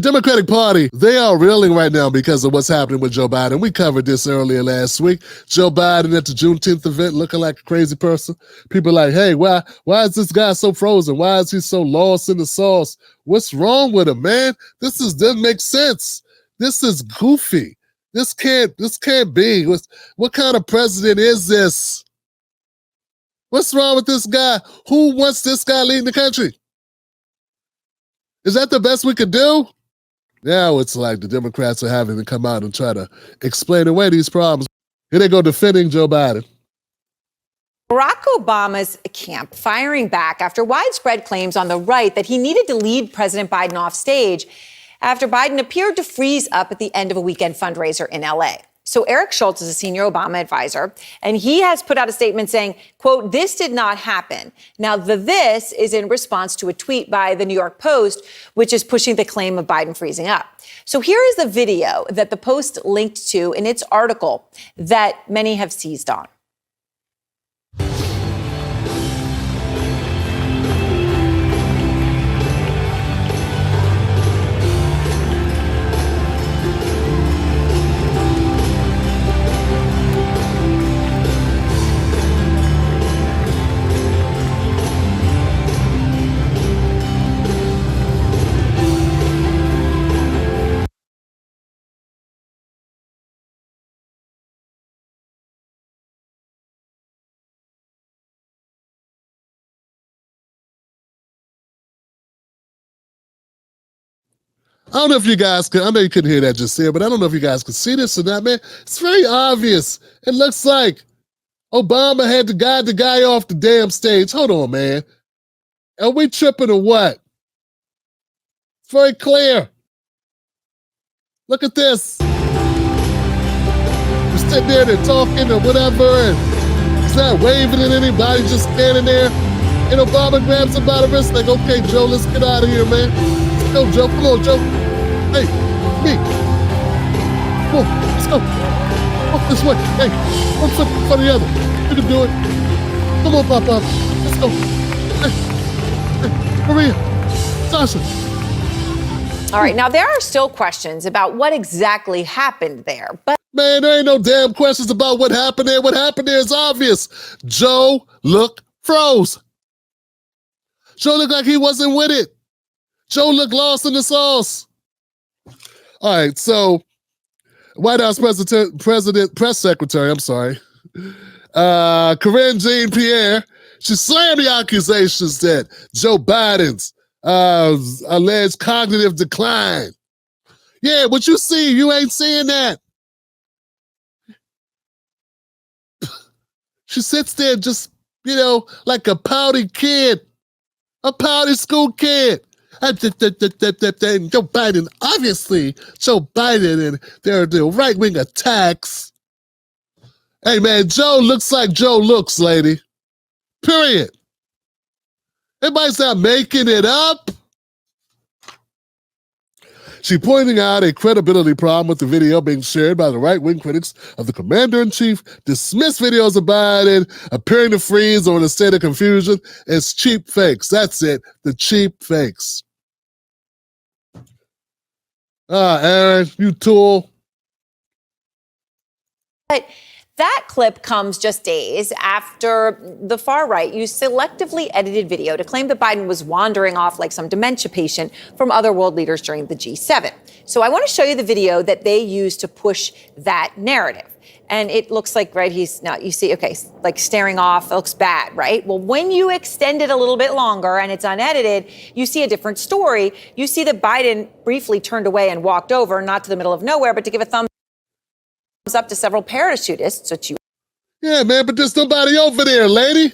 Democratic Party, they are reeling right now because of what's happening with Joe Biden. We covered this earlier last week. Joe Biden at the Juneteenth event looking like a crazy person. People are like, hey, why is this guy so frozen? Why is he so lost in the sauce? What's wrong with him, man? This doesn't make sense. This is goofy. This can't be. What kind of president is this? What's wrong with this guy? Who wants this guy leading the country? Is that the best we could do? Now it's like the Democrats are having to come out and try to explain away these problems. Here they go defending Joe Biden. Barack Obama's camp firing back after widespread claims on the right that he needed to lead President Biden off stage after Biden appeared to freeze up at the end of a weekend fundraiser in L.A. So Eric Schultz is a senior Obama advisor, and he has put out a statement saying, quote, this did not happen. Now, this is in response to a tweet by the New York Post, which is pushing the claim of Biden freezing up. So here is the video that the Post linked to in its article that many have seized on. I don't know if you guys could, I know you couldn't hear that just there, but I don't know if you guys could see this or not, man. It's very obvious. It looks like Obama had to guide the guy off the damn stage. Hold on, man. Are we tripping or what? It's very clear. Look at this. We're sitting there, they're talking or whatever, and he's not waving at anybody, just standing there. And Obama grabs him by the wrist like, okay, Joe, let's get out of here, man. Let's go, Joe. Come on, Joe. Hey, me. Come on, let's go. Walk this way. Hey, one foot in front of the other. You can do it. Come on, Pop-Pop. Let's go. Hey, Maria, Sasha. All right, now there are still questions about what exactly happened there, but man, there ain't no damn questions about what happened there. What happened there is obvious. Joe looked froze. Joe looked like he wasn't with it. Joe looked lost in the sauce. All right, so White House press secretary, Karine Jean-Pierre, she slammed the accusations that Joe Biden's alleged cognitive decline. Yeah, what you see, you ain't seeing that. She sits there just, like a pouty kid, a pouty school kid. Joe Biden, obviously, Joe Biden and the right-wing attacks. Hey, man, Joe looks like Joe looks, lady. Period. Everybody's not making it up. She pointing out a credibility problem with the video being shared by the right-wing critics of the commander-in-chief, dismissed videos of Biden appearing to freeze or in a state of confusion as cheap fakes. That's it, the cheap fakes. Aaron, you tool. But that clip comes just days after the far right used selectively edited video to claim that Biden was wandering off like some dementia patient from other world leaders during the G7. So I want to show you the video that they used to push that narrative. And it looks like, right, he's now, you see, okay, like staring off, it looks bad, right? Well, when you extend it a little bit longer and it's unedited, you see a different story. You see that Biden briefly turned away and walked over, not to the middle of nowhere, but to give a thumbs up to several parachutists. Yeah, man, but there's nobody over there, lady.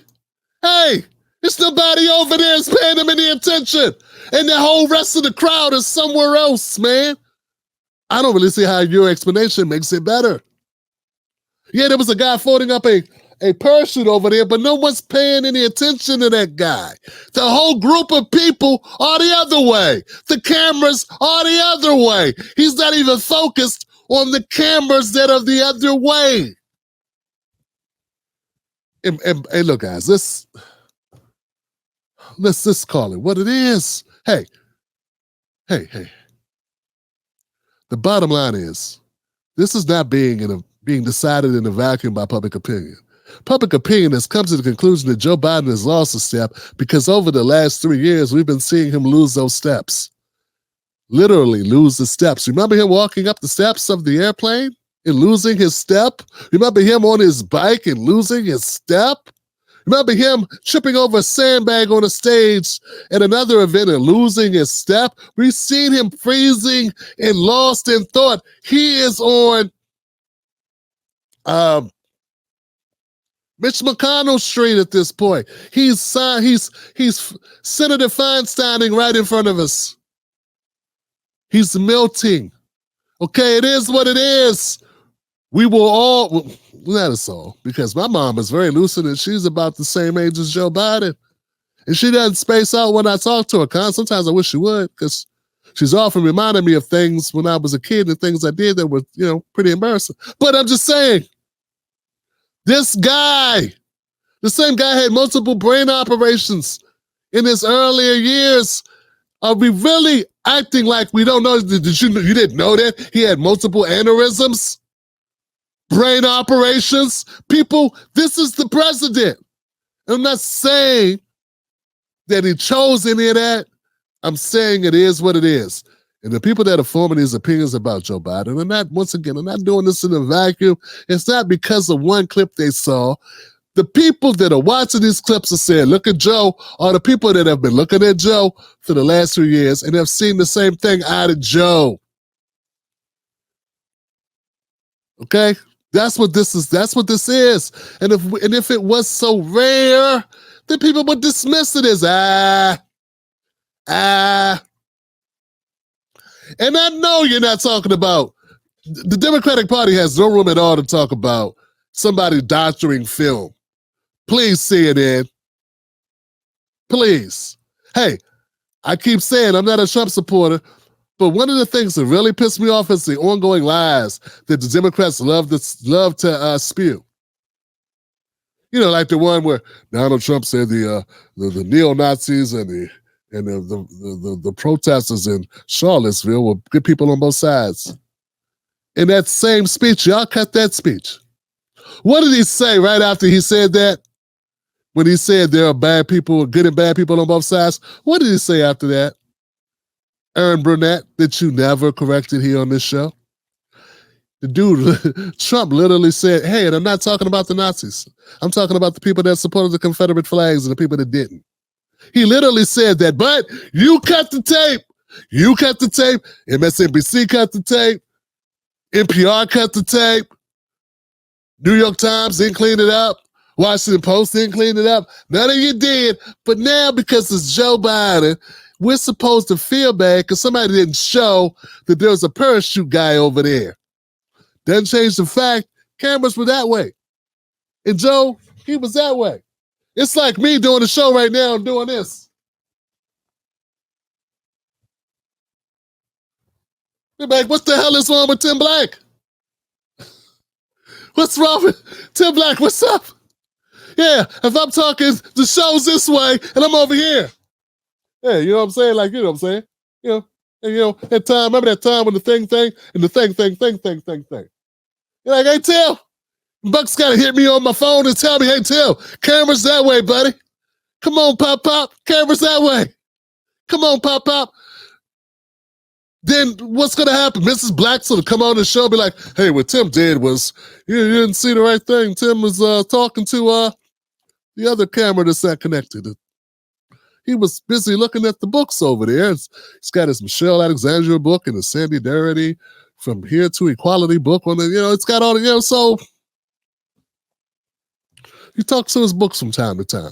Hey, there's nobody over there that's paying them any attention. And the whole rest of the crowd is somewhere else, man. I don't really see how your explanation makes it better. Yeah, there was a guy floating up a parachute over there, but no one's paying any attention to that guy. The whole group of people are the other way. The cameras are the other way. He's not even focused on the cameras that are the other way. And look, guys, let's call it what it is. Hey. The bottom line is, this is not being decided in a vacuum by public opinion. Public opinion has come to the conclusion that Joe Biden has lost a step because over the last 3 years, we've been seeing him lose those steps. Literally lose the steps. Remember him walking up the steps of the airplane and losing his step? Remember him on his bike and losing his step? Remember him tripping over a sandbag on a stage at another event and losing his step? We've seen him freezing and lost in thought. He is on Mitch McConnell Street at this point. He's Senator Feinsteining right in front of us. He's melting. Okay, it is what it is. We will all, not us all, because my mom is very lucid and she's about the same age as Joe Biden. And she doesn't space out when I talk to her. Sometimes I wish she would, because she's often reminding me of things when I was a kid and things I did that were, pretty embarrassing. But I'm just saying, this guy, the same guy had multiple brain operations in his earlier years. Are we really acting like we don't know? You didn't know that he had multiple aneurysms, brain operations? People, this is the president. I'm not saying that he chose any of that. I'm saying it is what it is. And the people that are forming these opinions about Joe Biden are not, once again, are not doing this in a vacuum. It's not because of one clip they saw. The people that are watching these clips are saying, look at Joe, are the people that have been looking at Joe for the last 2 years and have seen the same thing out of Joe. Okay? That's what this is. That's what this is. And if it was so rare, then people would dismiss it as, And I know you're not talking about, the Democratic Party has no room at all to talk about somebody doctoring film. Please, CNN. Please. Hey, I keep saying I'm not a Trump supporter, but one of the things that really pissed me off is the ongoing lies that the Democrats love to spew. Like the one where Donald Trump said the neo-Nazis and the protesters in Charlottesville were good people on both sides. In that same speech, y'all cut that speech. What did he say right after he said that? When he said there are bad people, good and bad people on both sides, what did he say after that? Aaron Burnett, that you never corrected here on this show? The dude, Trump literally said, hey, and I'm not talking about the Nazis. I'm talking about the people that supported the Confederate flags and the people that didn't. He literally said that, but you cut the tape. You cut the tape. MSNBC cut the tape. NPR cut the tape. New York Times didn't clean it up. Washington Post didn't clean it up. None of you did. But now, because it's Joe Biden, we're supposed to feel bad because somebody didn't show that there was a parachute guy over there. Doesn't change the fact cameras were that way. And Joe, he was that way. It's like me doing a show right now and doing this. You're like, what the hell is wrong with Tim Black? What's wrong with Tim Black? What's up? Yeah, if I'm talking, the show's this way and I'm over here. Yeah, you know what I'm saying? Like, you know what I'm saying? That time, remember that time when the thing, and the thing. You're like, hey, Tim, Buck's got to hit me on my phone and tell me, hey, Tim, camera's that way, buddy. Come on, Pop, camera's that way. Come on, Pop. Then what's going to happen? Mrs. Black's going to come on the show and be like, hey, what Tim did was, you didn't see the right thing. Tim was talking to the other camera that's not connected. He was busy looking at the books over there. He's got his Michelle Alexandria book and a Sandy Darity From Here to Equality book on it. It's got all the, so he talks to his books from time to time.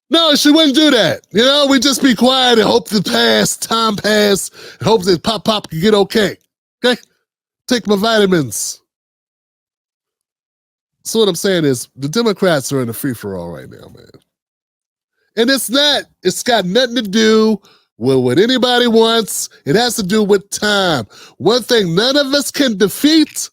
No, she wouldn't do that. We just be quiet and hope the time pass, and hope that Pop can get okay. Okay? Take my vitamins. So what I'm saying is the Democrats are in a free-for-all right now, man. And it's got nothing to do with what anybody wants. It has to do with time. One thing none of us can defeat,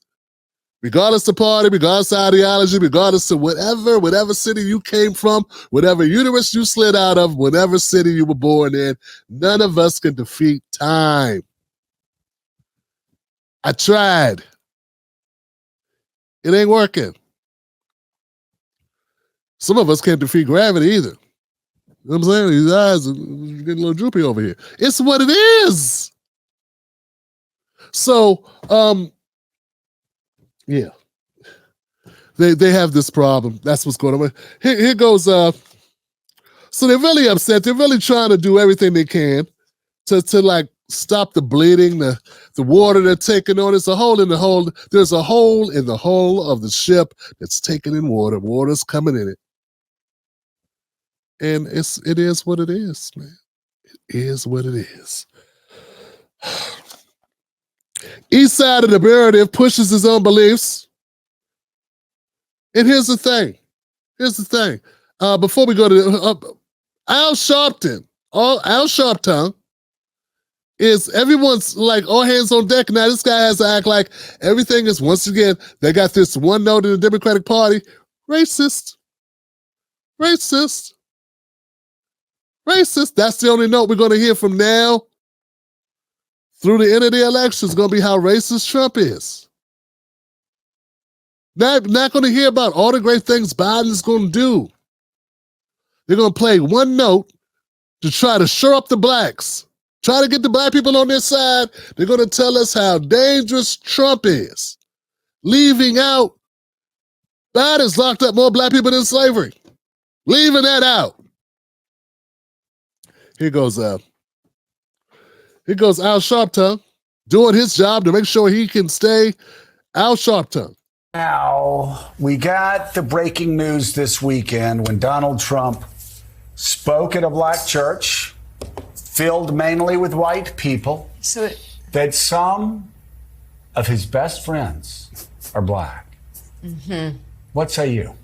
regardless of party, regardless of ideology, regardless of whatever city you came from, whatever uterus you slid out of, whatever city you were born in, none of us can defeat time. I tried. It ain't working. Some of us can't defeat gravity either. You know what I'm saying? These eyes are getting a little droopy over here. It's what it is. So, yeah. They have this problem. That's what's going on. Here goes, so they're really upset. They're really trying to do everything they can to like stop the bleeding, the water they're taking on. It's a hole in the hole. There's a hole in the hull of the ship that's taking in water. Water's coming in it. And it is what it is, man. It is what it is. Each side of the narrative pushes his own beliefs. And here's the thing. Before we go to Al Sharpton, is everyone's like all hands on deck. Now this guy has to act like everything is, once again, they got this one note in the Democratic Party. Racist. That's the only note we're going to hear from now through the end of the election. Is going to be how racist Trump is. Not going to hear about all the great things Biden's going to do. They're going to play one note to try to shore up the blacks. Try to get the black people on their side. They're going to tell us how dangerous Trump is. Leaving out, Biden's locked up more black people than slavery. Leaving that out. Here goes Al Sharpton doing his job to make sure he can stay Al Sharpton. Now, we got the breaking news this weekend when Donald Trump spoke at a black church filled mainly with white people, that some of his best friends are black. Mm-hmm. What say you?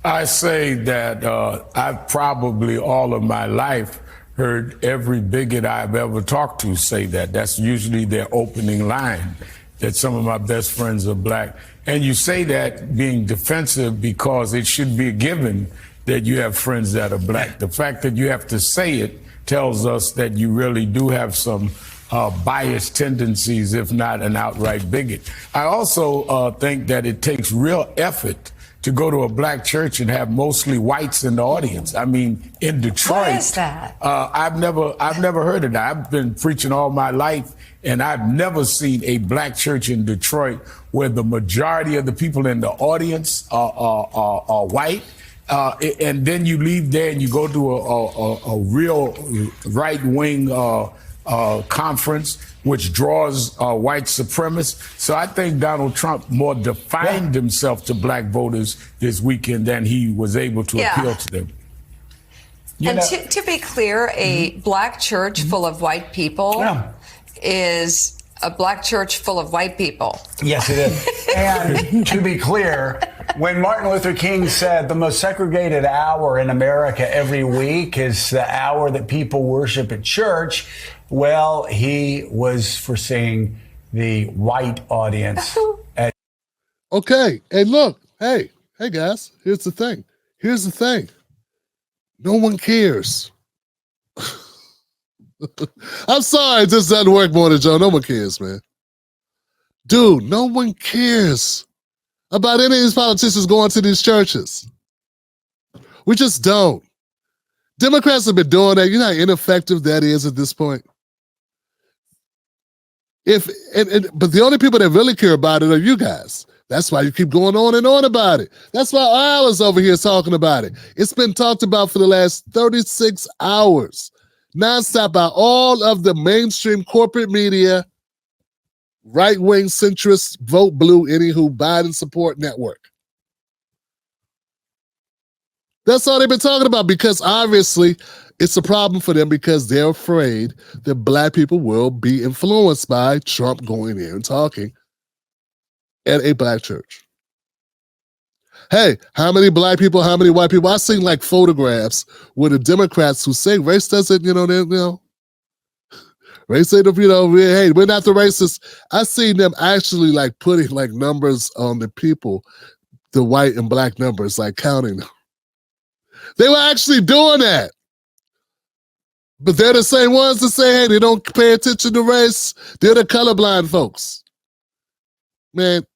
I say that I've probably all of my life heard every bigot I've ever talked to say that. That's usually their opening line, that some of my best friends are black. And you say that being defensive because it should be a given that you have friends that are black. The fact that you have to say it tells us that you really do have some biased tendencies, if not an outright bigot. I also think that it takes real effort to go to a black church and have mostly whites in the audience. I mean, in Detroit. Why is that? I've never heard of that. I've been preaching all my life, and I've never seen a black church in Detroit where the majority of the people in the audience are white. And then you leave there and you go to a real right-wing conference, which draws white supremacists. So I think Donald Trump more defined himself to black voters this weekend than he was able to appeal to them. And to be clear, a black church full of white people is a black church full of white people. Yes, it is. And to be clear, when Martin Luther King said the most segregated hour in America every week is the hour that people worship at church, well, he was foreseeing the white audience. Okay, and look, hey guys, here's the thing. No one cares. I'm sorry, this doesn't work more than Joe. No one cares, man. Dude, no one cares about any of these politicians going to these churches. We just don't. Democrats have been doing that. You know how ineffective that is at this point? But the only people that really care about it are you guys. That's why you keep going on and on about it. That's why I was over here talking about it. It's been talked about for the last 36 hours, nonstop by all of the mainstream corporate media, right-wing centrist, vote blue, anywho, Biden support network. That's all they've been talking about, because obviously it's a problem for them because they're afraid that black people will be influenced by Trump going there and talking at a black church. Hey, how many black people, how many white people? I've seen like photographs with the Democrats who say race doesn't, race ain't, hey, we're not the racists. I've seen them actually like putting like numbers on the people, the white and black numbers, like counting them. They were actually doing that. But they're the same ones that say, hey, they don't pay attention to race. They're the colorblind folks. Man,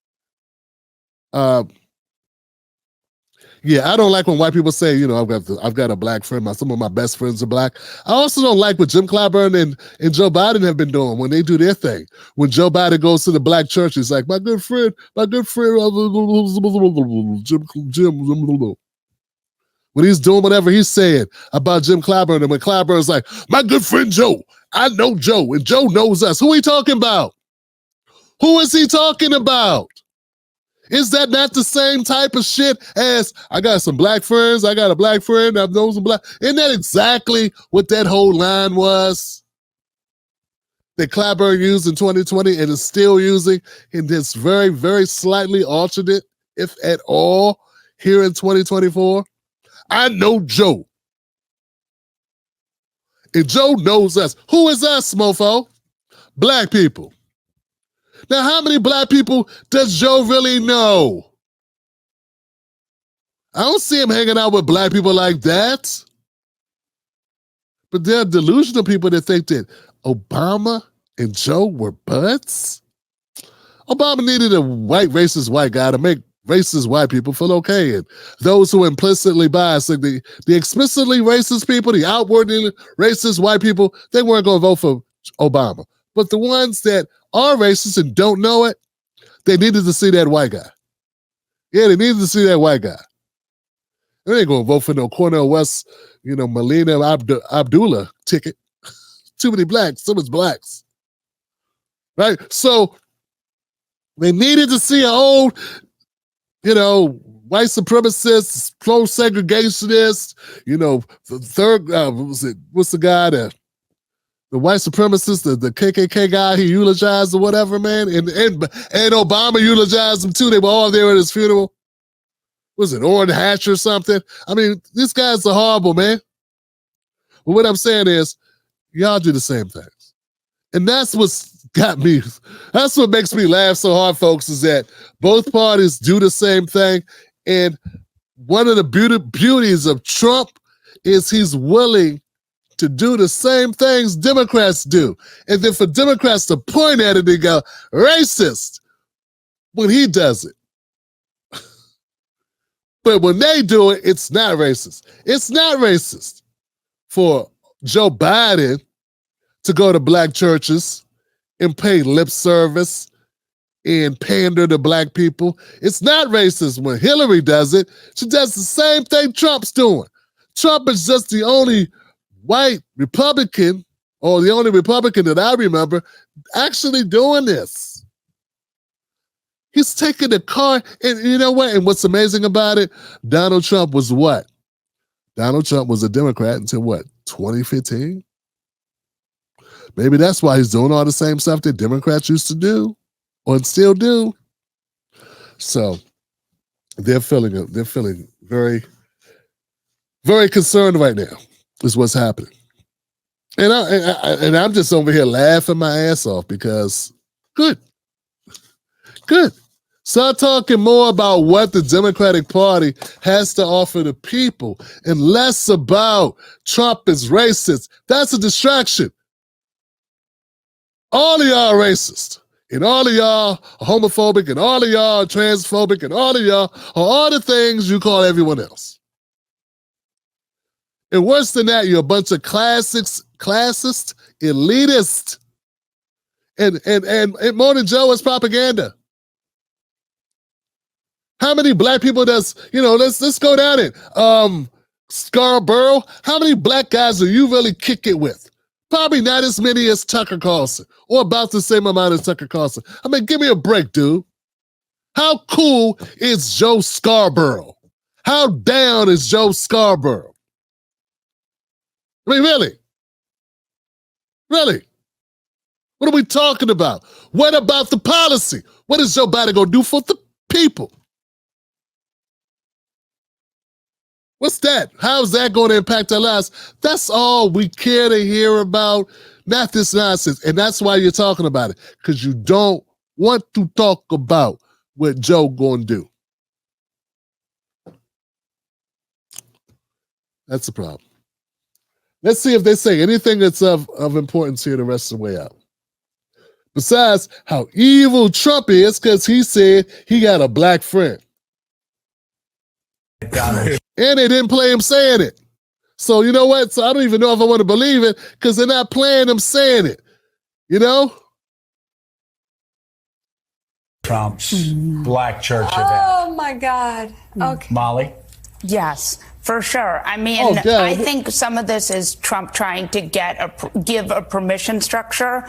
yeah, I don't like when white people say, I've got a black friend. Some of my best friends are black. I also don't like what Jim Clyburn and Joe Biden have been doing when they do their thing. When Joe Biden goes to the black church, he's like, my good friend, Jim. When he's doing whatever he's saying about Jim Clyburn, and when Clyburn's like, my good friend Joe, I know Joe, and Joe knows us. Who are he talking about? Who is he talking about? Is that not the same type of shit as, I got some black friends, I got a black friend, I've known some black. Isn't that exactly what that whole line was? That Clyburn used in 2020 and is still using in this very, very slightly alternate, if at all, here in 2024? I know Joe. And Joe knows us. Who is us, mofo? Black people. Now, how many black people does Joe really know? I don't see him hanging out with black people like that. But there are delusional people that think that Obama and Joe were buds. Obama needed a white racist white guy to make racist white people feel okay. And those who implicitly bias, like the explicitly racist people, the outwardly racist white people, they weren't going to vote for Obama. But the ones that are racist and don't know it, they needed to see that white guy. Yeah, they needed to see that white guy. They ain't going to vote for no Cornel West, Melina Abdullah ticket. Too many blacks, so much blacks. Right? So they needed to see an old, white supremacist, pro-segregationist, the third, what's the guy that, the white supremacist, the KKK guy he eulogized or whatever, man. And Obama eulogized him too. They were all there at his funeral. Was it Orrin Hatch or something? I mean, these guys are horrible, man. But what I'm saying is, y'all do the same things. And that's what's got me, that's what makes me laugh so hard, folks, is that both parties do the same thing. And one of the beauties of Trump is he's willing to do the same things Democrats do. And then for Democrats to point at it and go, racist, when he does it. But when they do it, it's not racist. It's not racist for Joe Biden to go to black churches and pay lip service and pander to black people. It's not racist when Hillary does it. She does the same thing Trump's doing. Trump is just the only white Republican, or the only Republican that I remember, actually doing this. He's taking the car, and you know what? And what's amazing about it? Donald Trump was what? Donald Trump was a Democrat until what? 2015? Maybe that's why he's doing all the same stuff that Democrats used to do, or still do. So they're feeling very, very concerned right now. Is what's happening. And I'm just over here laughing my ass off because good. Start talking more about what the Democratic Party has to offer the people and less about Trump is racist. That's a distraction. All of y'all are racist. And all of y'all are homophobic. And all of y'all are transphobic. And all of y'all are all the things you call everyone else. And worse than that, you're a bunch of classist, elitist. And more than Joe, it's propaganda. How many black people does, let's go down it. Scarborough, how many black guys do you really kick it with? Probably not as many as Tucker Carlson, or about the same amount as Tucker Carlson. I mean, give me a break, dude. How cool is Joe Scarborough? How down is Joe Scarborough? I mean, really? Really? What are we talking about? What about the policy? What is Joe Biden going to do for the people? What's that? How's that going to impact our lives? That's all we care to hear about, not this nonsense. And that's why you're talking about it, because you don't want to talk about what Joe going to do. That's the problem. Let's see if they say anything that's of importance here the rest of the way out. Besides how evil Trump is because he said he got a black friend. And they didn't play him saying it. So you know what? So I don't even know if I want to believe it because they're not playing him saying it. You know? Trump's black church event. Oh, my God. Okay. Molly? Yes, for sure. I mean, I think some of this is Trump trying to give a permission structure.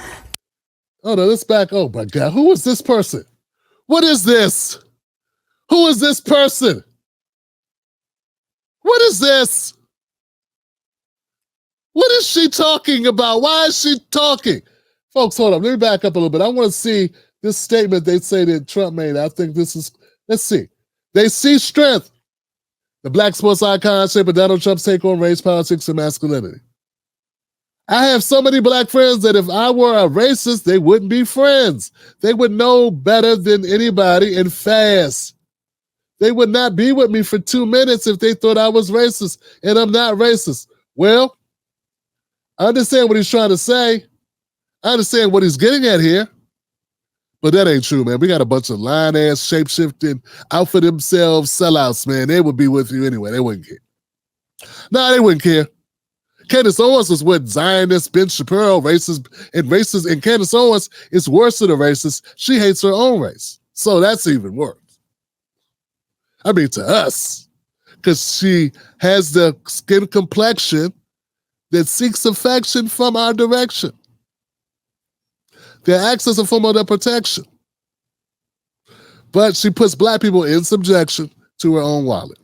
Oh, no, let's back. Oh, my God. Who is this person? What is this? Who is this person? What is this? What is she talking about? Why is she talking? Folks, hold on. Let me back up a little bit. I want to see this statement they say that Trump made. I think this is, let's see. They see strength. The black sports icon shape of Donald Trump's take on race, politics, and masculinity. I have so many black friends that if I were a racist, they wouldn't be friends. They would know better than anybody and fast. They would not be with me for 2 minutes if they thought I was racist, and I'm not racist. Well, I understand what he's trying to say. I understand what he's getting at here. But that ain't true, man. We got a bunch of lying-ass, shape-shifting, out-for themselves sellouts, man. They would be with you anyway. They wouldn't care. Nah, they wouldn't care. Candace Owens was with Zionist, Ben Shapiro, racist, and Candace Owens is worse than a racist. She hates her own race. So that's even worse. I mean, to us, because she has the skin complexion that seeks affection from our direction. That acts as a form of their protection. But she puts black people in subjection to her own wallet.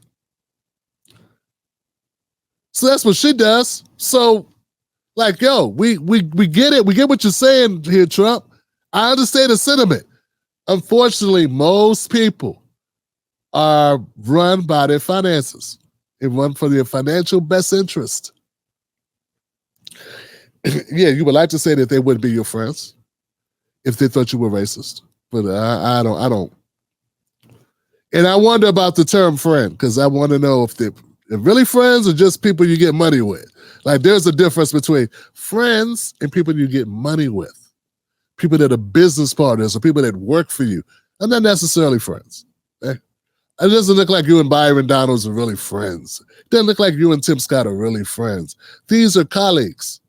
So that's what she does. So, like, yo, we get it. We get what you're saying here, Trump. I understand the sentiment. Unfortunately, most people are run by their finances and run for their financial best interest. Yeah, you would like to say that they wouldn't be your friends if they thought you were racist, but I don't. And I wonder about the term friend, because I want to know if they're really friends or just people you get money with. Like, there's a difference between friends and people you get money with. People that are business partners or people that work for you are not necessarily friends. Okay? It doesn't look like you and Byron Donalds are really friends. It doesn't look like you and Tim Scott are really friends. These are colleagues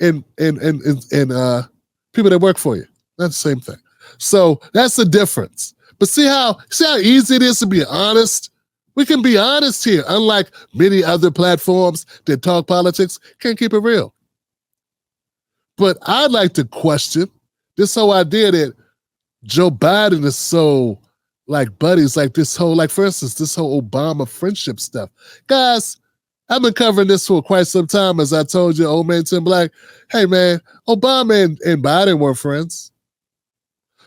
and people that work for you. Not the same thing. So that's the difference. But see how easy it is to be honest? We can be honest here, unlike many other platforms that talk politics, can't keep it real. But I'd like to question this whole idea that Joe Biden is so like buddies, like this whole, like for instance, this whole Obama friendship stuff. Guys, I've been covering this for quite some time, as I told you, old man Tim Black. Hey man, Obama and Biden weren't friends.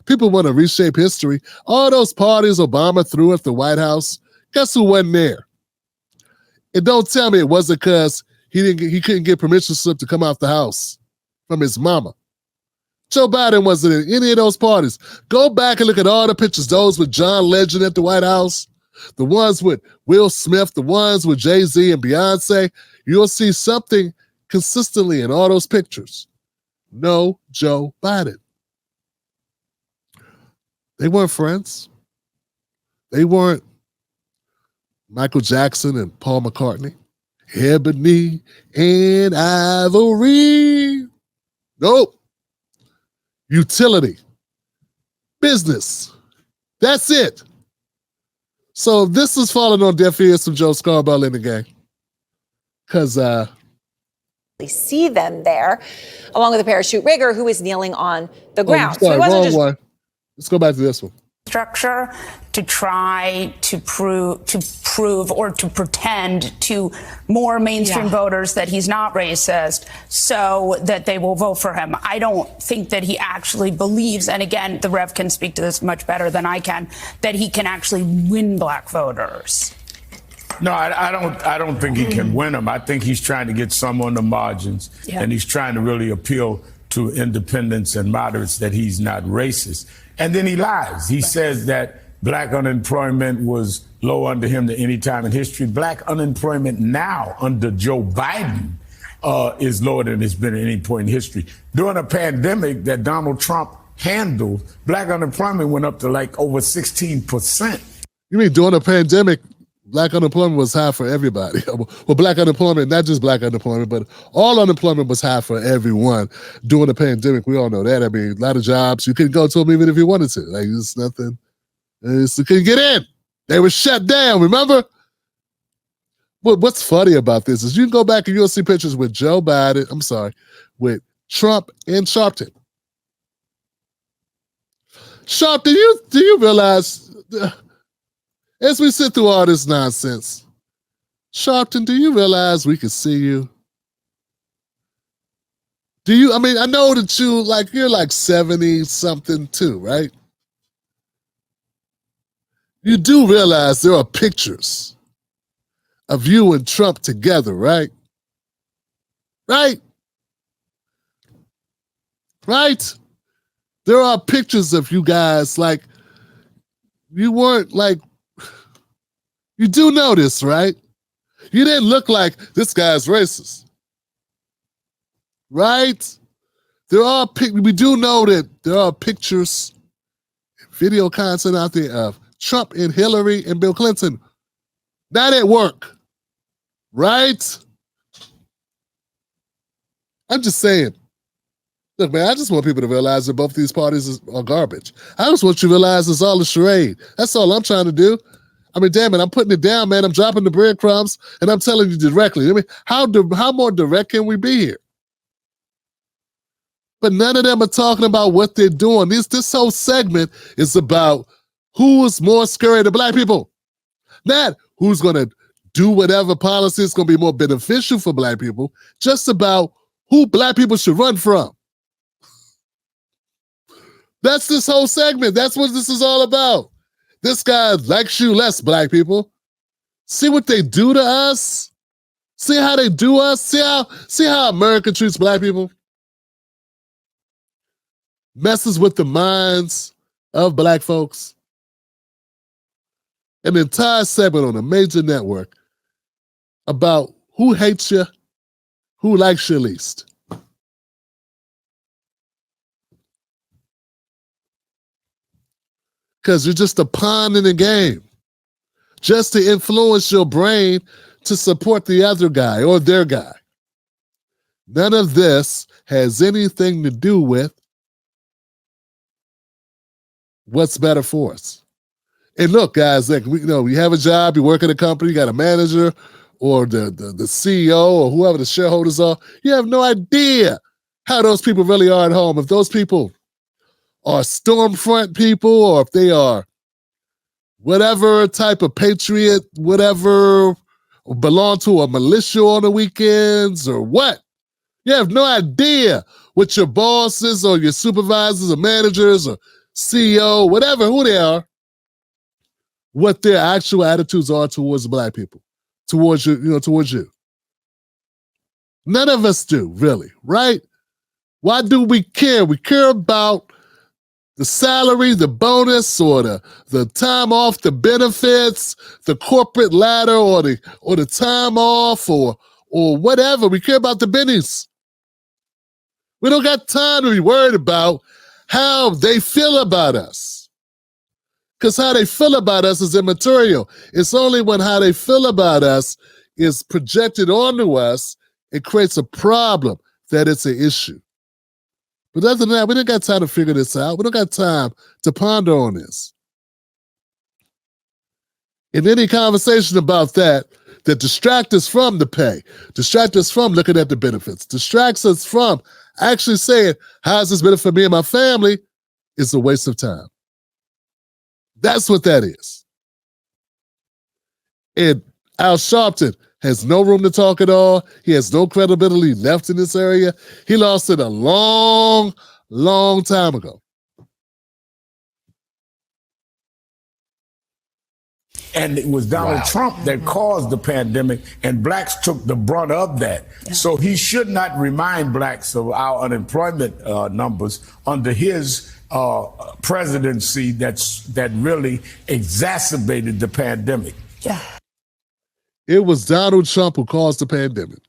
People want to reshape history. All those parties Obama threw at the White House, guess who wasn't there? And don't tell me it wasn't because he couldn't get permission slip to come out the house from his mama. Joe Biden wasn't in any of those parties. Go back and look at all the pictures, those with John Legend at the White House, the ones with Will Smith, the ones with Jay-Z and Beyonce. You'll see something consistently in all those pictures. No Joe Biden. They weren't friends. They weren't Michael Jackson and Paul McCartney. Ebony and ivory. Nope. Utility. Business. That's it. So this is falling on deaf ears from Joe Scarborough in the gang. Because see them there, along with a parachute rigger who is kneeling on the ground. Sorry, so he wasn't one. Let's go back to this one. Structure to try to prove or to pretend to more mainstream voters that he's not racist so that they will vote for him. I don't think that he actually believes, and again, the Rev can speak to this much better than I can, that he can actually win black voters. No, I don't think he can win them. I think he's trying to get some on the margins, and he's trying to really appeal to independents and moderates that he's not racist. And then he lies. He says that black unemployment was low under him than any time in history. Black unemployment now under Joe Biden is lower than it's been at any point in history. During a pandemic that Donald Trump handled, black unemployment went up to like over 16%. You mean during the pandemic, black unemployment was high for everybody? Well, black unemployment, not just black unemployment, but all unemployment was high for everyone during the pandemic. We all know that. I mean, a lot of jobs, you couldn't go to them even if you wanted to. Like, it's nothing. You couldn't get in. They were shut down, remember? What's funny about this is you can go back and you'll see pictures with Joe Biden, with Trump and Sharpton. Sharp, do you realize, as we sit through all this nonsense, Sharpton, do you realize we can see you? I know that you're like 70 something too, right? You do realize there are pictures of you and Trump together, right? Right? Right? There are pictures of you guys, like, you weren't like, you do know this, right? You didn't look like this guy's racist. Right? We do know that there are pictures, video content out there of Trump and Hillary and Bill Clinton not at work. Right? I'm just saying. Look, man, I just want people to realize that both these parties are garbage. I just want you to realize it's all a charade. That's all I'm trying to do. I mean, damn it, I'm putting it down, man. I'm dropping the breadcrumbs, and I'm telling you directly. I mean, how more direct can we be here? But none of them are talking about what they're doing. This whole segment is about who's more scary to black people. Not who's going to do whatever policy is going to be more beneficial for black people, just about who black people should run from. That's this whole segment. That's what this is all about. This guy likes you less, black people. See what they do to us? See how they do us? See how America treats black people? Messes with the minds of black folks. An entire segment on a major network about who hates you, who likes you least. Because you're just a pawn in the game, just to influence your brain to support the other guy or their guy. None of this has anything to do with what's better for us. And look, guys, like, you have a job, you work at a company, you got a manager or the CEO or whoever the shareholders are. You have no idea how those people really are at home. If those people are Stormfront people, or if they are whatever type of patriot, whatever, belong to a militia on the weekends or what. You have no idea what your bosses or your supervisors or managers or CEO, whatever, who they are, what their actual attitudes are towards black people, towards you, towards you. None of us do, really, right? Why do we care? We care about the salary, the bonus, or the time off, the benefits, the corporate ladder, or the time off, or whatever. We care about the bennies. We don't got time to be worried about how they feel about us. Because how they feel about us is immaterial. It's only when how they feel about us is projected onto us, it creates a problem that it's an issue. But other than that, we don't got time to figure this out. We don't got time to ponder on this. In any conversation about that distracts us from the pay, distracts us from looking at the benefits, distracts us from actually saying, how's this benefit me and my family, is a waste of time. That's what that is. And Al Sharpton has no room to talk at all. He has no credibility left in this area. He lost it a long, long time ago. And it was Donald Trump that caused the pandemic, and blacks took the brunt of that. Yeah. So he should not remind blacks of our unemployment numbers under his presidency that really exacerbated the pandemic. Yeah. It was Donald Trump who caused the pandemic.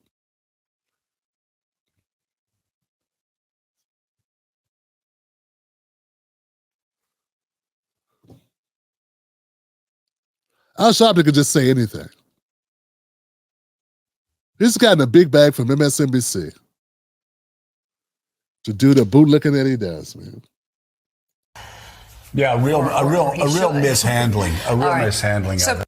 Al Sharpton could just say anything. He's gotten a big bag from MSNBC to do the bootlicking that he does, man. Yeah, a real mishandling. A real mishandling of it.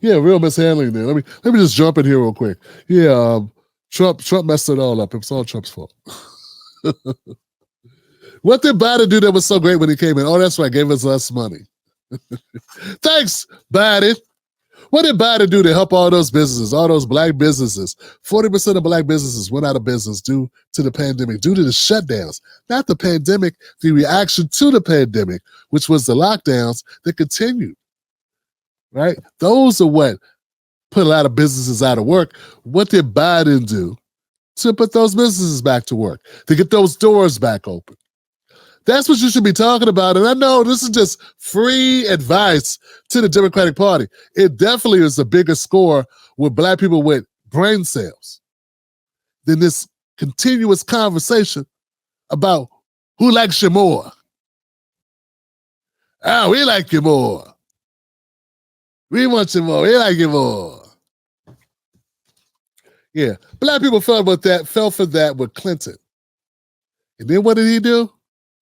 Yeah, real mishandling there. Let me just jump in here real quick. Yeah, Trump messed it all up. It was all Trump's fault. What did Biden do that was so great when he came in? Oh, that's right, gave us less money. Thanks, Biden. What did Biden do to help all those businesses, all those black businesses? 40% of black businesses went out of business due to the pandemic, due to the shutdowns. Not the pandemic, the reaction to the pandemic, which was the lockdowns that continued. Right? Those are what put a lot of businesses out of work. What did Biden do to put those businesses back to work, to get those doors back open? That's what you should be talking about. And I know this is just free advice to the Democratic Party. It definitely is a bigger score with black people with brain cells than this continuous conversation about who likes you more. Oh, we like you more. We want you more. We like you more. Yeah, black people fell for that with Clinton. And then what did he do?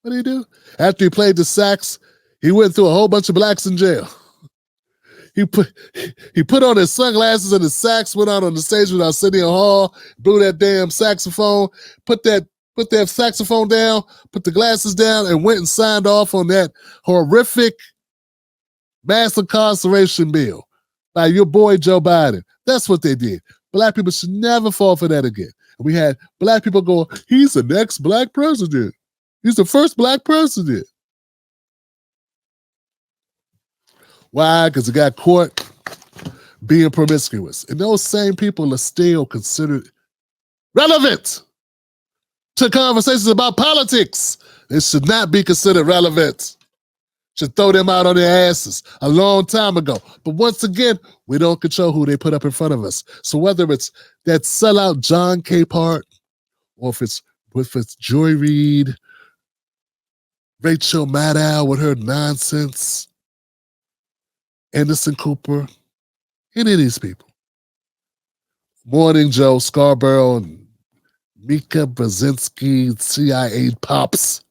What did he do? After he played the sax, he went through a whole bunch of blacks in jail. He put on his sunglasses and his sax, went out on the stage with Arsenio Hall, blew that damn saxophone, put that saxophone down, put the glasses down, and went and signed off on that horrific mass incarceration bill by your boy Joe Biden. That's what they did. Black people should never fall for that again. We had black people go, he's the next black president. He's the first black president. Why? Because he got caught being promiscuous. And those same people are still considered relevant to conversations about politics. They should not be considered relevant. Should throw them out on their asses a long time ago. But once again, we don't control who they put up in front of us. So whether it's that sellout John Capehart, or if it's Joy Reid, Rachel Maddow with her nonsense, Anderson Cooper, any of these people. Morning Joe Scarborough and Mika Brzezinski, CIA Pops,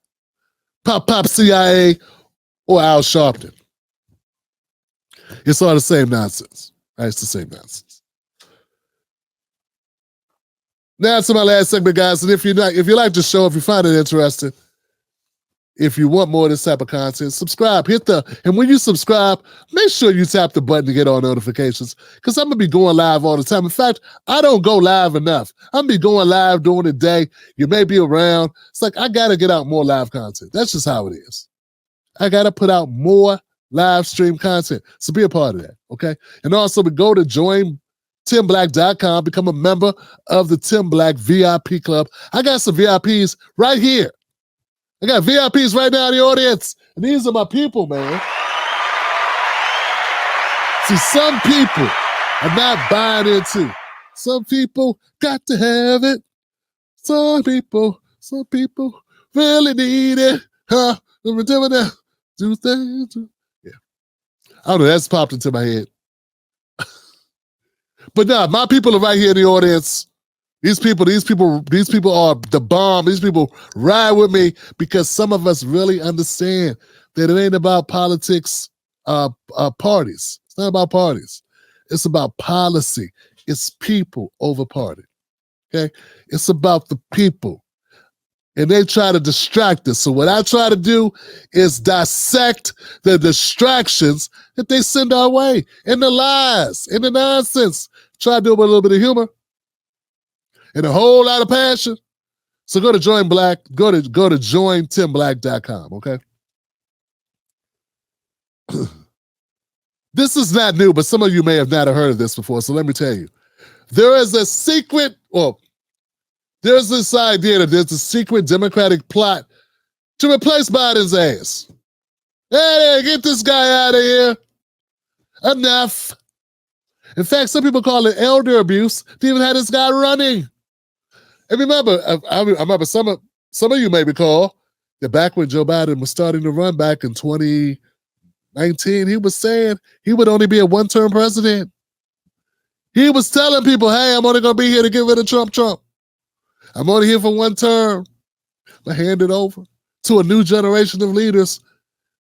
Pop CIA, or Al Sharpton. It's all the same nonsense. Right? It's the same nonsense. Now to my last segment, guys. And if you like the show, if you find it interesting, if you want more of this type of content, subscribe. And when you subscribe, make sure you tap the button to get all notifications, because I'm going to be going live all the time. In fact, I don't go live enough. I'm going to be going live during the day. You may be around. It's like I got to get out more live content. That's just how it is. I got to put out more live stream content. So be a part of that, okay? And also, we go to jointimblack.com, become a member of the Tim Black VIP Club. I got some VIPs right here. I got VIPs right now in the audience, and these are my people, man. See, some people are not buying into. Some people got to have it. Some people really need it. Huh? Do things. Yeah. I don't know, that's popped into my head. But nah, my people are right here in the audience. These people are the bomb. These people ride with me because some of us really understand that it ain't about politics, parties. It's not about parties. It's about policy. It's people over party. Okay? It's about the people. And they try to distract us. So what I try to do is dissect the distractions that they send our way, and the lies, and the nonsense. Try to do it with a little bit of humor and a whole lot of passion. So go to jointimblack.com, okay? This is not new, but some of you may have not heard of this before, so let me tell you. There's this idea that there's a secret Democratic plot to replace Biden's ass. Hey, get this guy out of here. Enough. In fact, some people call it elder abuse to even have this guy running. And remember, I remember some of you may recall that back when Joe Biden was starting to run back in 2019, 19, he was saying he would only be a one-term president. He was telling people, hey, I'm only going to be here to get rid of Trump. I'm only here for one term. I hand it over to a new generation of leaders.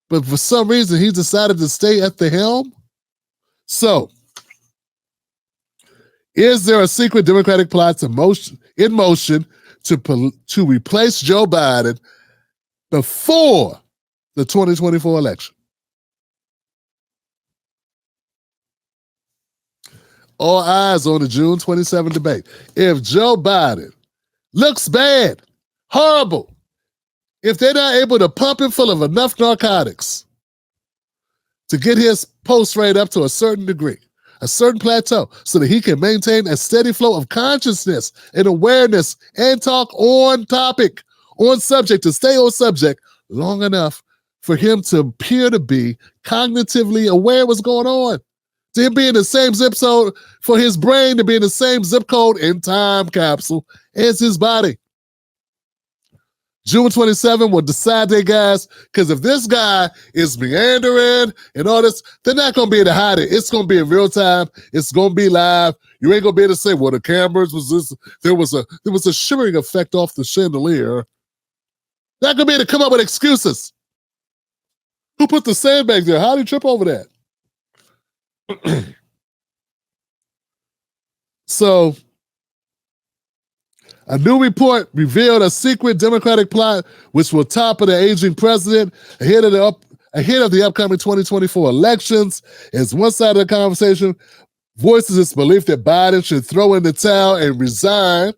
But for some reason, he decided to stay at the helm. So, is there a secret Democratic plot in motion to replace Joe Biden before the 2024 election? All eyes on the June 27 debate. If Joe Biden looks bad, horrible, if they're not able to pump him full of enough narcotics to get his pulse rate up to a certain degree, a certain plateau, so that he can maintain a steady flow of consciousness and awareness and talk on topic, on subject, to stay on subject long enough for him to appear to be cognitively aware of what's going on, to him be in the same zip code, for his brain to be in the same zip code and time capsule as his body. June 27 will decide that, guys, because if this guy is meandering and all this, they're not going to be able to hide it. It's going to be in real time. It's going to be live. You ain't going to be able to say, well, the cameras was this. There was a shimmering effect off the chandelier. Not going to be able to come up with excuses. Who put the sandbag there? How did you trip over that? So, a new report revealed a secret Democratic plot which will topple the aging president ahead of the upcoming 2024 elections. As one side of the conversation voices its belief that Biden should throw in the towel and resign.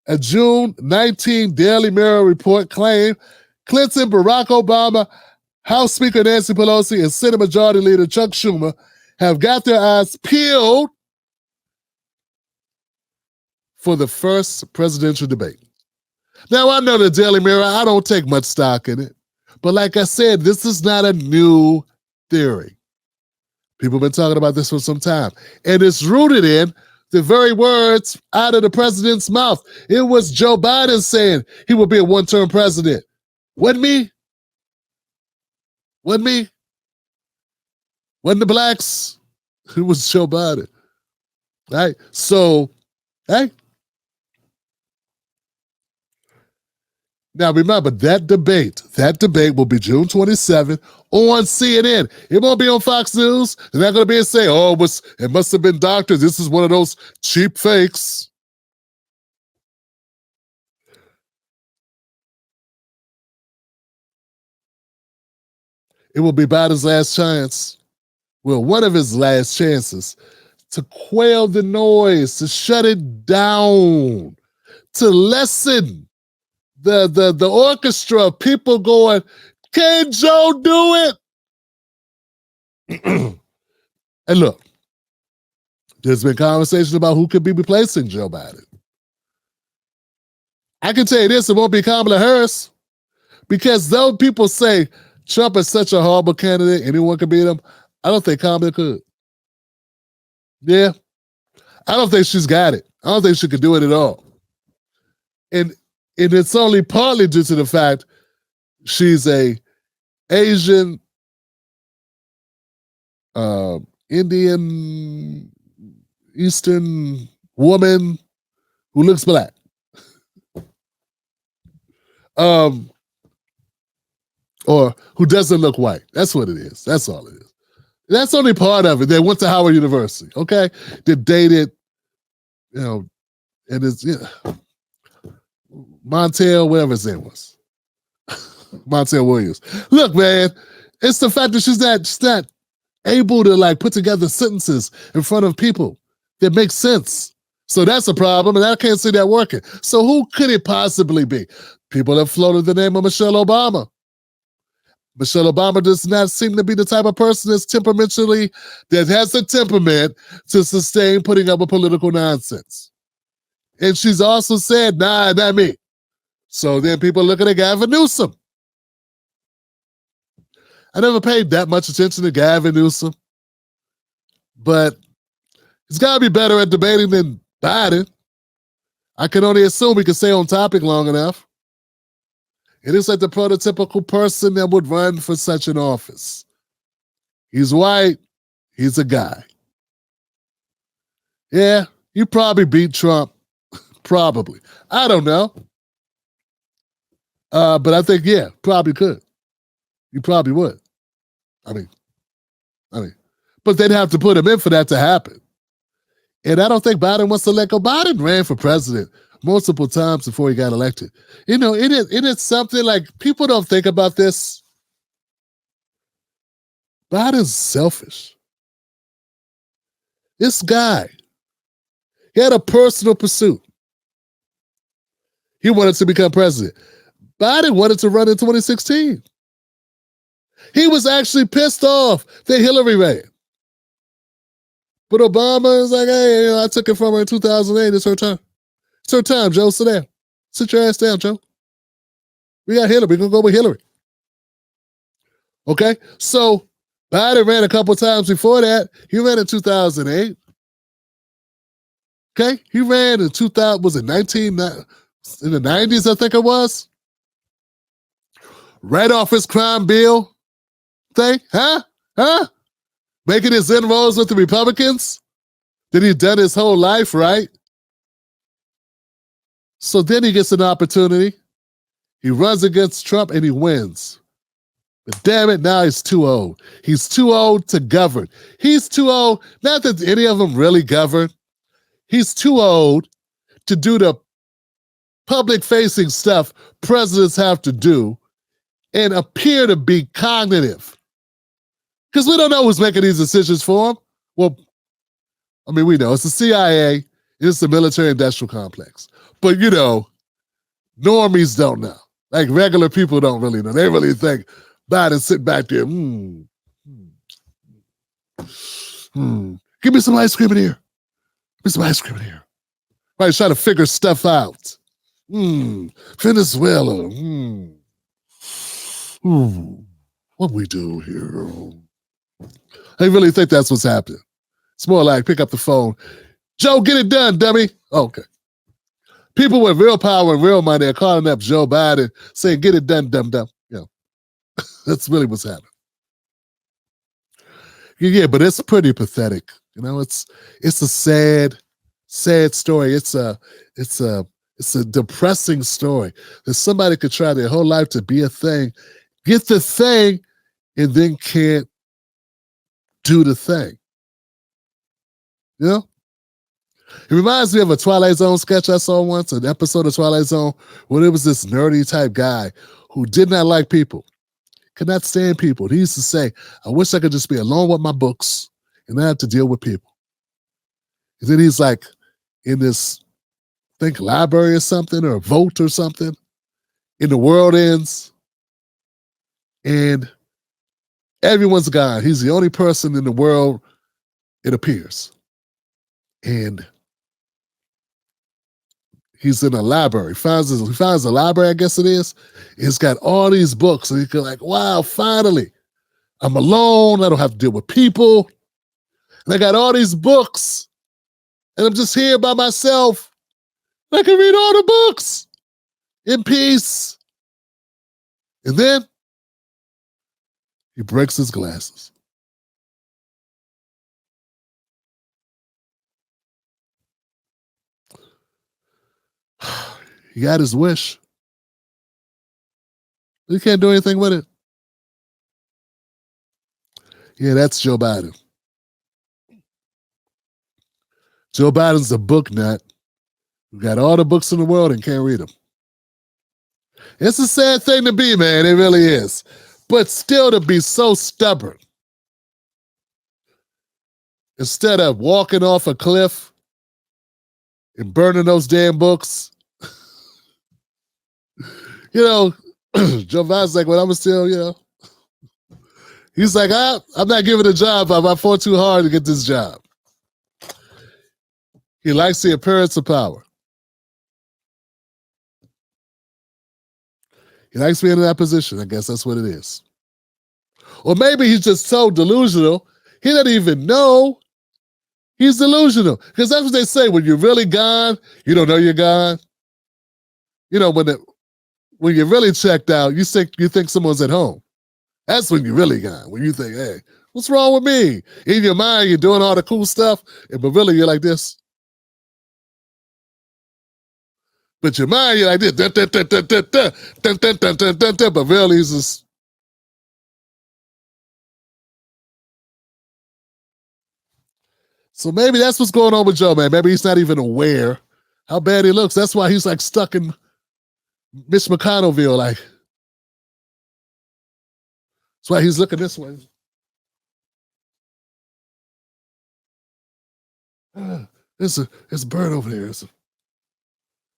A June 19 Daily Mirror report claimed Clinton, Barack Obama, House Speaker Nancy Pelosi, and Senate Majority Leader Chuck Schumer have got their eyes peeled for the first presidential debate. Now, I know the Daily Mirror, I don't take much stock in it. But like I said, this is not a new theory. People have been talking about this for some time. And it's rooted in the very words out of the president's mouth. It was Joe Biden saying he would be a one-term president. Wasn't me? Wasn't me? Wasn't the blacks? It was Joe Biden. Right? So, hey. Now, remember, that debate will be June 27th on CNN. It won't be on Fox News. They're not going to be able to say, oh, it must have been doctors. This is one of those cheap fakes. It will be Biden's last chance. Well, one of his last chances to quell the noise, to shut it down, to lessen the orchestra of people going, can Joe do it? And look, there's been conversation about who could be replacing Joe Biden. I can tell you this, it won't be Kamala Harris, because though people say Trump is such a horrible candidate, anyone can beat him, I don't think Kamala could. Yeah, I don't think she's got it. I don't think she could do it at all. And it's only partly due to the fact she's a Asian, Indian, Eastern woman who looks black. Or who doesn't look white. That's what it is. That's all it is. That's only part of it. They went to Howard University, okay? They dated, and it's, Montel, whatever his name was. Montel Williams. Look, man, it's the fact that she's not able to put together sentences in front of people that make sense. So that's a problem, and I can't see that working. So who could it possibly be? People have floated the name of Michelle Obama. Michelle Obama does not seem to be the type of person that has the temperament to sustain putting up with political nonsense. And she's also said, nah, not me. So then people look at Gavin Newsom. I never paid that much attention to Gavin Newsom, but he's got to be better at debating than Biden. I can only assume he can stay on topic long enough. It is like the prototypical person that would run for such an office. He's white. He's a guy. Yeah, you probably beat Trump. Probably. I don't know. But I think, yeah, probably could. You probably would. I mean, but they'd have to put him in for that to happen. And I don't think Biden wants to let go. Biden ran for president multiple times before he got elected. You know, it is something like people don't think about this. Biden's selfish. This guy, he had a personal pursuit. He wanted to become president. Biden wanted to run in 2016. He was actually pissed off that Hillary ran. But Obama is like, hey, I took it from her in 2008. It's her time. It's her time, Joe. Sit down. Sit your ass down, Joe. We got Hillary. We're going to go with Hillary. Okay? So Biden ran a couple times before that. He ran in 2008. Okay? He ran in 2000, was it 19, in the 90s, I think it was? Right off his crime bill thing. Huh? Making his inroads with the Republicans that he'd done his whole life, right? So then he gets an opportunity. He runs against Trump and he wins. But damn it, now he's too old. He's too old to govern. He's too old, not that any of them really govern. He's too old to do the public-facing stuff presidents have to do and appear to be cognitive. Because we don't know who's making these decisions for him. Well, I mean, we know it's the CIA, it's the military-industrial complex. But, you know, normies don't know. Like regular people don't really know. They really think Biden sit back there, give me some ice cream in here. Give me some ice cream in here. Right, he's trying to figure stuff out. Venezuela. What we do here? I really think that's what's happening. It's more like pick up the phone. Joe, get it done, dummy. Okay. People with real power and real money are calling up Joe Biden saying, get it done, dumb. You know, that's really what's happening. Yeah, but it's pretty pathetic. You know, it's a sad story. It's a depressing story that somebody could try their whole life to be a thing, get the thing, and then can't do the thing. You know? It reminds me of a Twilight Zone sketch I saw once, an episode of Twilight Zone, where there was this nerdy type guy who did not like people, could not stand people. He used to say, I wish I could just be alone with my books and not have to deal with people. And then he's like in this, I think, library or something, or a vote or something, and the world ends, and everyone's gone. He's the only person in the world, it appears. And he's in a library. He finds a library, I guess it is. It's got all these books. And he's like, wow, finally, I'm alone. I don't have to deal with people. And I got all these books. And I'm just here by myself. I can read all the books in peace. And then he breaks his glasses. He got his wish. He can't do anything with it. Yeah, that's Joe Biden. Joe Biden's a book nut who got all the books in the world and can't read them. It's a sad thing to be, man. It really is. But still to be so stubborn. Instead of walking off a cliff and burning those damn books. You know, Joe Biden's like, well, I'm still, you know. He's like, I'm not giving a job up. I fought too hard to get this job. He likes the appearance of power. He likes being in that position. I guess that's what it is. Or maybe he's just so delusional, he doesn't even know he's delusional. Because that's what they say. When you're really gone, you don't know you're gone. You know, when when you're really checked out, you think someone's at home. That's when you really gone. When you think, hey, what's wrong with me? In your mind, you're doing all the cool stuff, but really you're like this. But your mind, you're like this. But really it's just. So maybe that's what's going on with Joe, man. Maybe he's not even aware how bad he looks. That's why he's like stuck in Mitch McConnellville, like. That's why he's looking this way. It's a bird over there.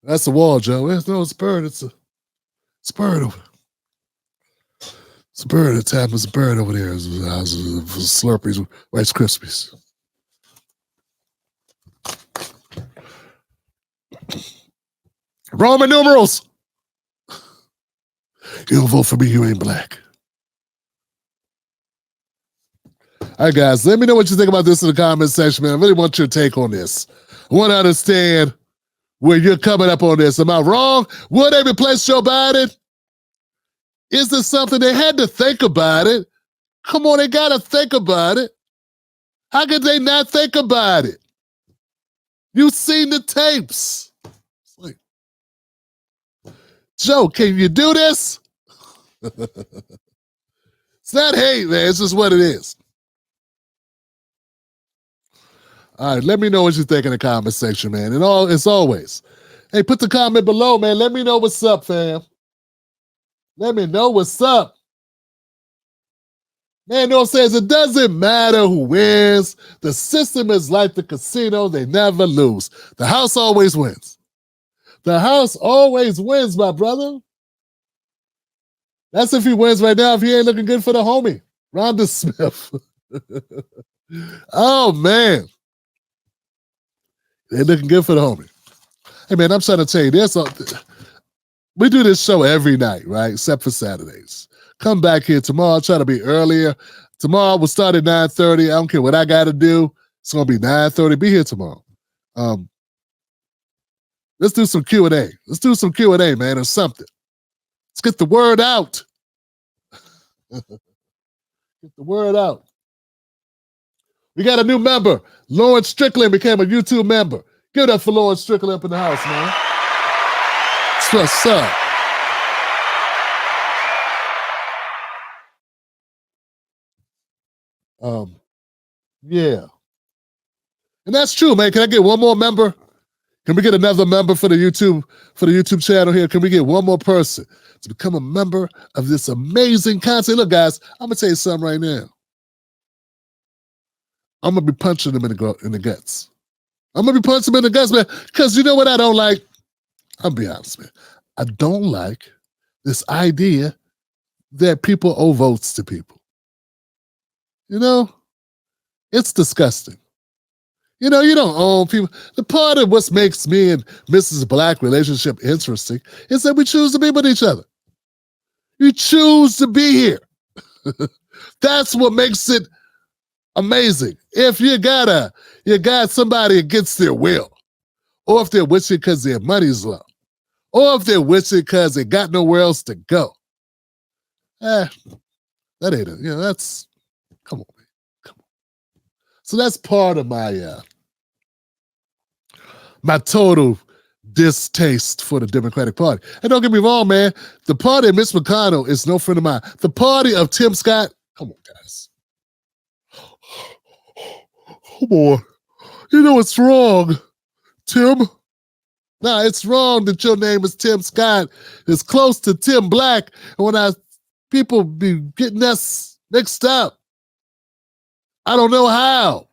That's the wall, Joe. It's a bird. It's a bird over there. It's a bird. It's a bird over there. It's Slurpees, Rice Krispies. Roman numerals. You don't vote for me, you ain't black. All right, guys, let me know what you think about this in the comment section, man. I really want your take on this. I want to understand where you're coming up on this. Am I wrong? Will they replace Joe Biden? Is this something they had to think about it? Come on, they got to think about it. How could they not think about it? You've seen the tapes. It's like, Joe, can you do this? It's not hate, man. It's just what it is. All right, let me know what you think in the comment section, man. And as always, hey, put the comment below, man. Let me know what's up, fam. Let me know what's up. Man, no says it doesn't matter who wins. The system is like the casino. They never lose. The house always wins. The house always wins, my brother. That's if he wins right now, if he ain't looking good for the homie, Rhonda Smith. Oh, man. They're looking good for the homie. Hey, man, I'm trying to tell you this. We do this show every night, right? Except for Saturdays. Come back here tomorrow. I'll try to be earlier. Tomorrow we'll start at 9:30. I don't care what I got to do. It's going to be 9:30. Be here tomorrow. Let's do some Q&A. Let's do some Q&A, man, or something. Let's get the word out. Get the word out. We got a new member. Lauren Strickland became a YouTube member. Give it up for Lauren Strickland up in the house, man. That's what's up. Yeah. And that's true, man. Can I get one more member? Can we get another member for the YouTube channel here? Can we get one more person to become a member of this amazing content? Look, guys, I'm gonna tell you something right now. I'm gonna be punching them in the guts. I'm gonna be punching them in the guts, man. Because you know what I don't like? I'll be honest, man. I don't like this idea that people owe votes to people. You know, it's disgusting. You know, you don't owe people. The part of what makes me and Mrs. Black relationship interesting is that we choose to be with each other. You choose to be here. That's what makes it amazing. If you got somebody against their will, or if they're with you because their money's low, or if they're with you because they got nowhere else to go. That ain't it. You know, that's, come on, man. Come on. So that's part of my my total distaste for the Democratic Party. And don't get me wrong, man. The party of Mitch McConnell is no friend of mine. The party of Tim Scott, come on, guys. Come on. You know what's wrong, Tim? Nah, it's wrong that your name is Tim Scott. It's close to Tim Black. And when people be getting us mixed up, I don't know how.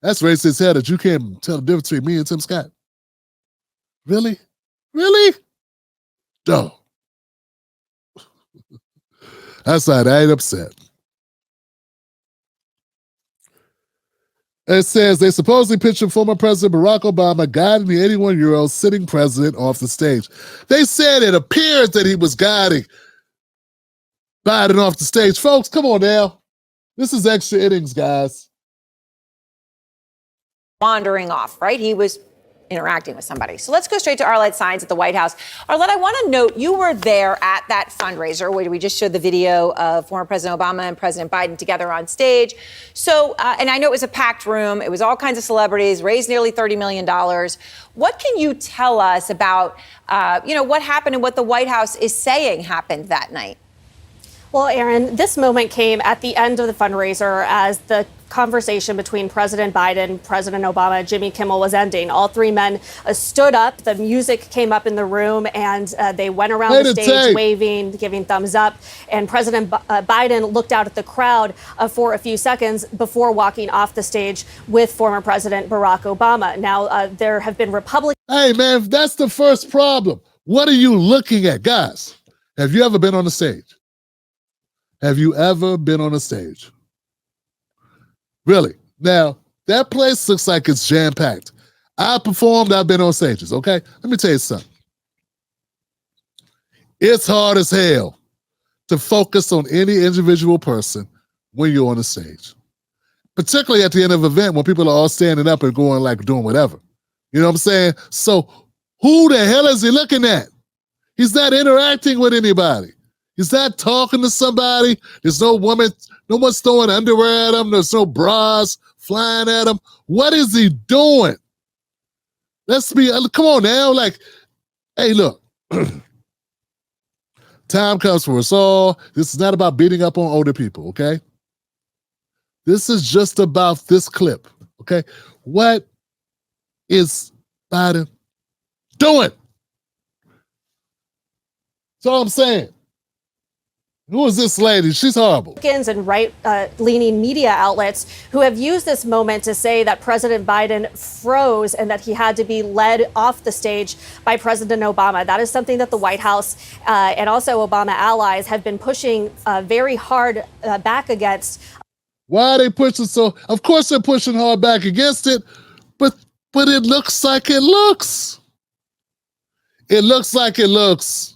That's racist hell that you can't tell the difference between me and Tim Scott. Really? Really? No. That's right. I ain't upset. It says they supposedly pictured former President Barack Obama guiding the 81-year-old sitting president off the stage. They said it appears that he was guiding Biden off the stage. Folks, come on now. This is extra innings, guys. Wandering off, right? He was interacting with somebody. So let's go straight to Arlette Saenz at the White House. Arlette, I want to note you were there at that fundraiser where we just showed the video of former President Obama and President Biden together on stage. So, and I know it was a packed room. It was all kinds of celebrities, raised nearly $30 million. What can you tell us about, what happened and what the White House is saying happened that night? Well, Aaron, this moment came at the end of the fundraiser as the conversation between President Biden, President Obama, Jimmy Kimmel was ending. All three men stood up. The music came up in the room, and they went around the stage waving, giving thumbs up. And President Biden looked out at the crowd for a few seconds before walking off the stage with former President Barack Obama. Now, there have been Republicans. Hey, man, that's the first problem. What are you looking at? Guys, have you ever been on a stage? Have you ever been on a stage? Really? Now, that place looks like it's jam-packed. I performed, I've been on stages, okay? Let me tell you something. It's hard as hell to focus on any individual person when you're on a stage. Particularly at the end of an event when people are all standing up and going like doing whatever. You know what I'm saying? So who the hell is he looking at? He's not interacting with anybody. He's not talking to somebody. There's no one's throwing underwear at him. There's no bras flying at him. What is he doing? Come on now. Like, hey, look. Time comes for us all. This is not about beating up on older people, okay? This is just about this clip, okay? What is Biden doing? That's all I'm saying. Who is this lady? She's horrible. And right-leaning media outlets who have used this moment to say that President Biden froze and that he had to be led off the stage by President Obama. That is something that the White House and also Obama allies have been pushing very hard back against. Why are they pushing so? Of course they're pushing hard back against it, but it looks like it looks. It looks like it looks.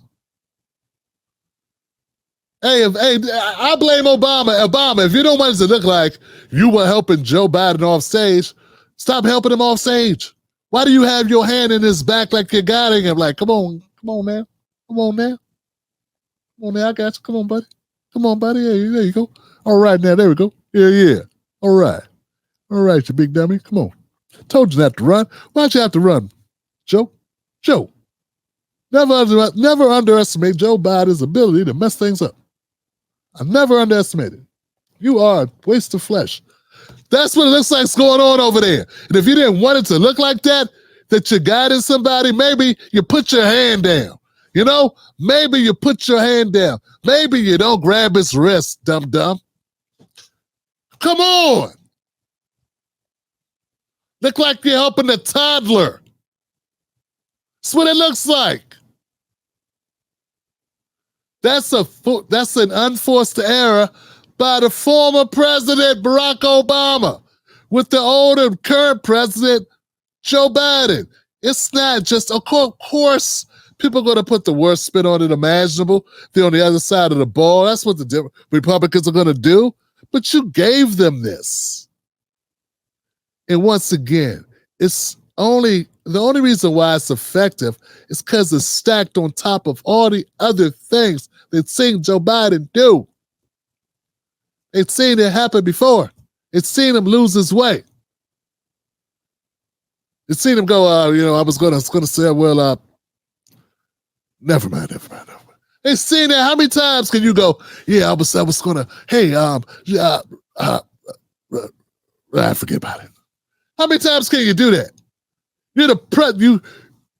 Hey, I blame Obama. Obama, if you don't want it to look like you were helping Joe Biden off stage, stop helping him off stage. Why do you have your hand in his back like you're guiding him? Like, come on now. Come on now, I got you. Come on, buddy. Come on, buddy. Hey, there you go. All right, now, there we go. Yeah. All right, you big dummy. Come on. Told you not to run. Why'd you have to run, Joe? Never underestimate Joe Biden's ability to mess things up. I never underestimated. You are a waste of flesh. That's what it looks like's going on over there. And if you didn't want it to look like that you're guiding somebody, maybe you put your hand down. You know, maybe you put your hand down. Maybe you don't grab his wrist, dum-dum. Come on. Look like you're helping a toddler. That's what it looks like. That's an unforced error by the former president, Barack Obama, with the older current president, Joe Biden. It's not just, of course, people are going to put the worst spin on it imaginable. They're on the other side of the ball. That's what the Republicans are going to do. But you gave them this. And once again, the only reason why it's effective is because it's stacked on top of all the other things they've seen Joe Biden do. They've seen it happen before. It's seen him lose his way. It's seen him go, I was gonna say, well, never mind. They've seen it. How many times can you go, yeah, I was gonna, hey, forget about it. How many times can you do that? You're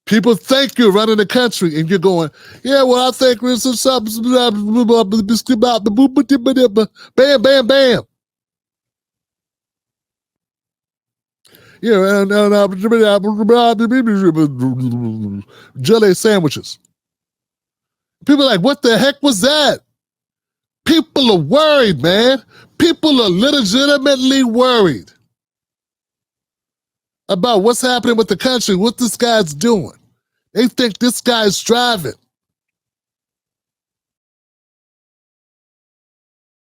people think you're running the country and you're going, yeah, well, I think we're something, bam, bam. Yeah, and jelly sandwiches. People are like, what the heck was that? People are worried, man. People are legitimately worried about what's happening with the country, what this guy's doing. They think this guy's driving.